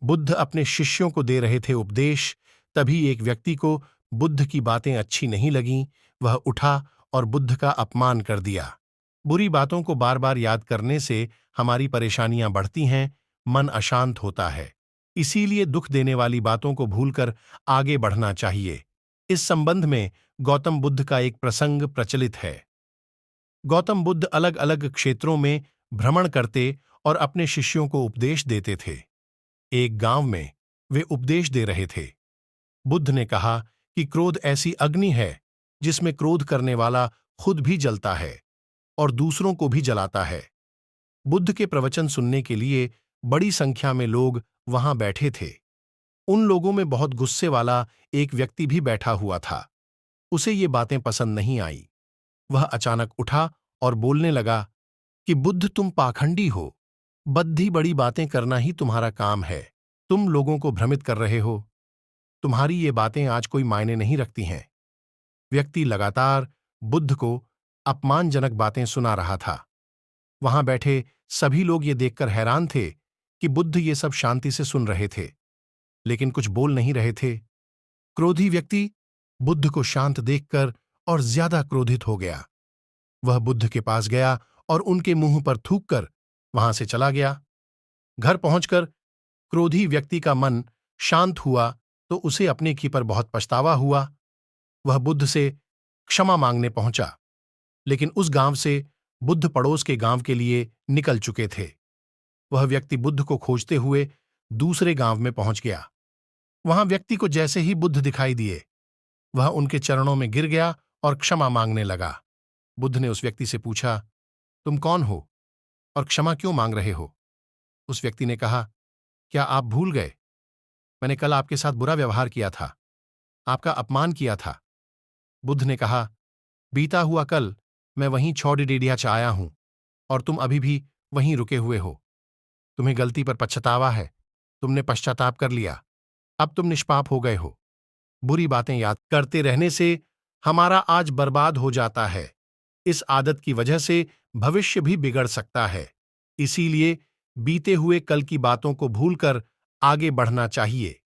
बुद्ध अपने शिष्यों को दे रहे थे उपदेश, तभी एक व्यक्ति को बुद्ध की बातें अच्छी नहीं लगीं। वह उठा और बुद्ध का अपमान कर दिया। बुरी बातों को बार बार याद करने से हमारी परेशानियां बढ़ती हैं, मन अशांत होता है। इसीलिए दुख देने वाली बातों को भूलकर आगे बढ़ना चाहिए। इस संबंध में गौतम बुद्ध का एक प्रसंग प्रचलित है। गौतम बुद्ध अलग अलग क्षेत्रों में भ्रमण करते और अपने शिष्यों को उपदेश देते थे। एक गांव में वे उपदेश दे रहे थे। बुद्ध ने कहा कि क्रोध ऐसी अग्नि है जिसमें क्रोध करने वाला खुद भी जलता है और दूसरों को भी जलाता है। बुद्ध के प्रवचन सुनने के लिए बड़ी संख्या में लोग वहां बैठे थे। उन लोगों में बहुत गुस्से वाला एक व्यक्ति भी बैठा हुआ था। उसे ये बातें पसंद नहीं आई। वह अचानक उठा और बोलने लगा कि बुद्ध, तुम पाखंडी हो। बद्धी बड़ी बातें करना ही तुम्हारा काम है। तुम लोगों को भ्रमित कर रहे हो। तुम्हारी ये बातें आज कोई मायने नहीं रखती हैं। व्यक्ति लगातार बुद्ध को अपमानजनक बातें सुना रहा था। वहां बैठे सभी लोग ये देखकर हैरान थे कि बुद्ध ये सब शांति से सुन रहे थे, लेकिन कुछ बोल नहीं रहे थे। क्रोधी व्यक्ति बुद्ध को शांत देखकर और ज्यादा क्रोधित हो गया। वह बुद्ध के पास गया और उनके मुंह पर थूककर वहां से चला गया। घर पहुंचकर क्रोधी व्यक्ति का मन शांत हुआ तो उसे अपने की पर बहुत पछतावा हुआ। वह बुद्ध से क्षमा मांगने पहुंचा, लेकिन उस गांव से बुद्ध पड़ोस के गांव के लिए निकल चुके थे। वह व्यक्ति बुद्ध को खोजते हुए दूसरे गांव में पहुंच गया। वहां व्यक्ति को जैसे ही बुद्ध दिखाई दिए, वह उनके चरणों में गिर गया और क्षमा मांगने लगा। बुद्ध ने उस व्यक्ति से पूछा, तुम कौन हो और क्षमा क्यों मांग रहे हो? उस व्यक्ति ने कहा, क्या आप भूल गए? मैंने कल आपके साथ बुरा व्यवहार किया था, आपका अपमान किया था। बुद्ध ने कहा, बीता हुआ कल मैं वहीं छौड़ीडेडियाच आया हूं और तुम अभी भी वहीं रुके हुए हो। तुम्हें गलती पर पछतावा है। तुमने पश्चाताप कर लिया। अब तुम निष्पाप हो गए हो। बुरी बातें याद करते रहने से हमारा आज बर्बाद हो जाता है। इस आदत की वजह से भविष्य भी बिगड़ सकता है। इसीलिए बीते हुए कल की बातों को भूलकर आगे बढ़ना चाहिए।